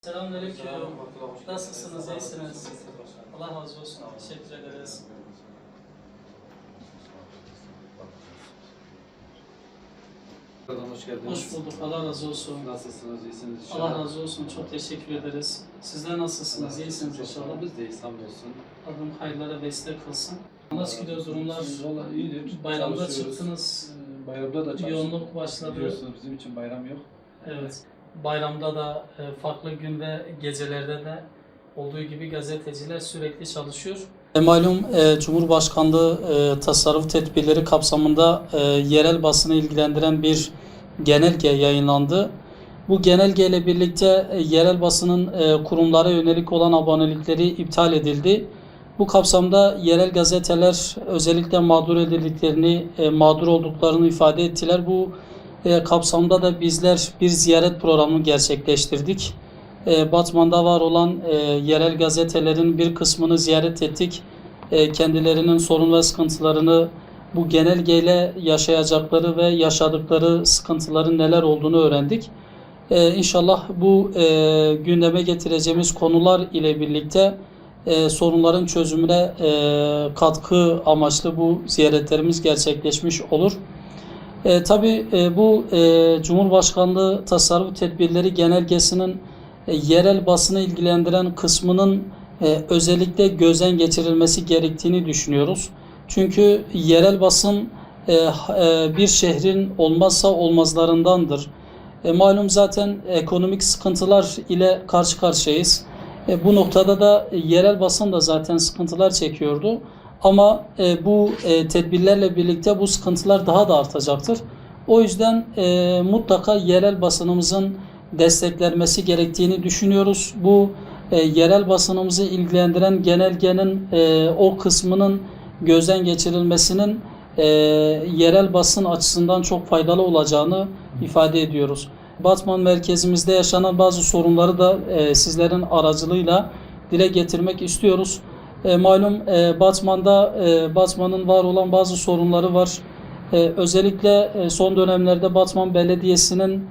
Selamünaleyküm. Nasılsınız? İyisiniz? Allah razı olsun. Teşekkür ederiz. Hoş geldiniz. Hoş bulduk. Allah razı olsun. Nasılsınız? İyisiniz inşallah. Allah razı olsun. Çok teşekkür ederiz. Sizler nasılsınız? İyisiniz inşallah. Biz de iyiyiz, hamdolsun. Rabbim hayırlara vesile kılsın. Nasıl gidiyor durumlar? Vallahi iyidir. Bayramda Çalışıyoruz. çıktınız. Bayramda da çalışıyoruz. Yoğunluk başladı. Biliyorsunuz bizim için bayram yok. Evet. Bayramda da farklı gün ve gecelerde de olduğu gibi gazeteciler sürekli çalışıyor. Malum Cumhurbaşkanlığı tasarruf tedbirleri kapsamında yerel basını ilgilendiren bir genelge yayınlandı. Bu genelge ile birlikte yerel basının kurumlara yönelik olan abonelikleri iptal edildi. Bu kapsamda yerel gazeteler özellikle mağdur edildiklerini, mağdur olduklarını ifade ettiler. Bu kapsamda da bizler bir ziyaret programı gerçekleştirdik. Batman'da var olan yerel gazetelerin bir kısmını ziyaret ettik. Kendilerinin sorun ve sıkıntılarını, bu genelgeyle yaşayacakları ve yaşadıkları sıkıntıların neler olduğunu öğrendik. İnşallah bu gündeme getireceğimiz konular ile birlikte sorunların çözümüne katkı amaçlı bu ziyaretlerimiz gerçekleşmiş olur. Tabii bu Cumhurbaşkanlığı Tasarruf Tedbirleri Genelgesi'nin yerel basını ilgilendiren kısmının özellikle gözden geçirilmesi gerektiğini düşünüyoruz. Çünkü yerel basın bir şehrin olmazsa olmazlarındandır. Malum zaten ekonomik sıkıntılar ile karşı karşıyayız. Bu noktada da yerel basın da zaten sıkıntılar çekiyordu. Ama bu tedbirlerle birlikte bu sıkıntılar daha da artacaktır. O yüzden mutlaka yerel basınımızın desteklenmesi gerektiğini düşünüyoruz. Bu yerel basınımızı ilgilendiren genelgenin o kısmının gözden geçirilmesinin yerel basın açısından çok faydalı olacağını ifade ediyoruz. Batman merkezimizde yaşanan bazı sorunları da sizlerin aracılığıyla dile getirmek istiyoruz. Malum Batman'ın var olan bazı sorunları var. Özellikle son dönemlerde Batman Belediyesi'nin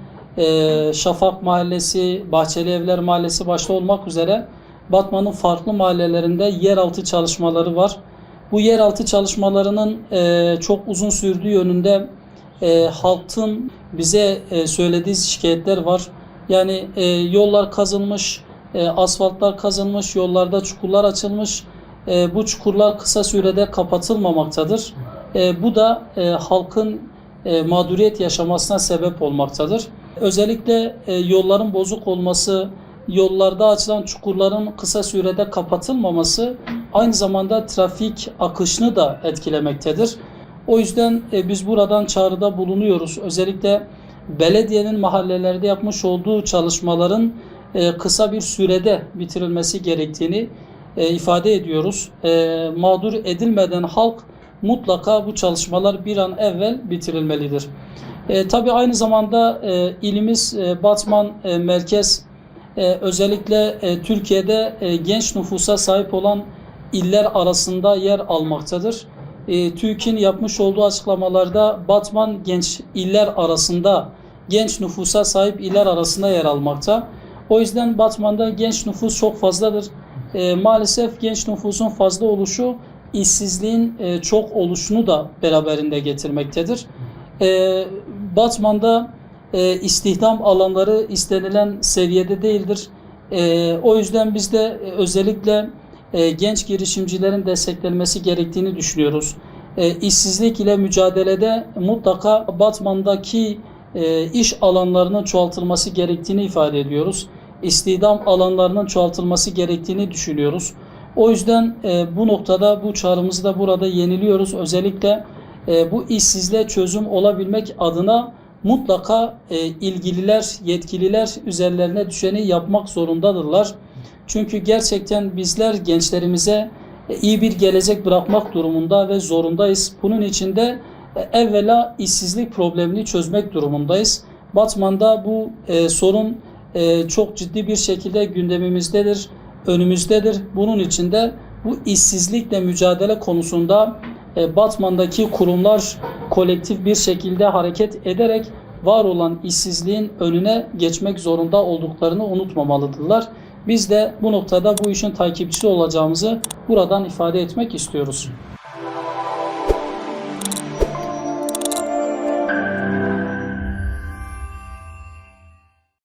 Şafak Mahallesi, Bahçeli Evler Mahallesi başta olmak üzere Batman'ın farklı mahallelerinde yeraltı çalışmaları var. Bu yeraltı çalışmalarının çok uzun sürdüğü yönünde halkın bize söylediği şikayetler var. Yani yollar kazılmış, asfaltlar kazılmış, yollarda çukurlar açılmış. Bu çukurlar kısa sürede kapatılmamaktadır. Bu da halkın mağduriyet yaşamasına sebep olmaktadır. Özellikle yolların bozuk olması, yollarda açılan çukurların kısa sürede kapatılmaması aynı zamanda trafik akışını da etkilemektedir. O yüzden biz buradan çağrıda bulunuyoruz. Özellikle belediyenin mahallelerde yapmış olduğu çalışmaların kısa bir sürede bitirilmesi gerektiğini ifade ediyoruz. Mağdur edilmeden halk mutlaka bu çalışmalar bir an evvel bitirilmelidir. Tabii aynı zamanda ilimiz Batman merkez özellikle Türkiye'de genç nüfusa sahip olan iller arasında yer almaktadır. TÜİK'in yapmış olduğu açıklamalarda Batman genç nüfusa sahip iller arasında yer almakta. O yüzden Batman'da genç nüfus çok fazladır. Maalesef genç nüfusun fazla oluşu işsizliğin çok oluşunu da beraberinde getirmektedir. Batman'da istihdam alanları istenilen seviyede değildir. O yüzden biz de özellikle genç girişimcilerin desteklenmesi gerektiğini düşünüyoruz. İşsizlik ile mücadelede mutlaka Batman'daki iş alanlarının çoğaltılması gerektiğini ifade ediyoruz. İstihdam alanlarının çoğaltılması gerektiğini düşünüyoruz. O yüzden bu noktada bu çağrımızı da burada yeniliyoruz. Özellikle bu işsizliğe çözüm olabilmek adına mutlaka ilgililer, yetkililer üzerlerine düşeni yapmak zorundadırlar. Çünkü gerçekten bizler gençlerimize iyi bir gelecek bırakmak durumunda ve zorundayız. Bunun için de evvela işsizlik problemini çözmek durumundayız. Batman'da bu sorun çok ciddi bir şekilde gündemimizdedir, önümüzdedir. Bunun için de bu işsizlikle mücadele konusunda Batman'daki kurumlar kolektif bir şekilde hareket ederek var olan işsizliğin önüne geçmek zorunda olduklarını unutmamalıdırlar. Biz de bu noktada bu işin takipçisi olacağımızı buradan ifade etmek istiyoruz.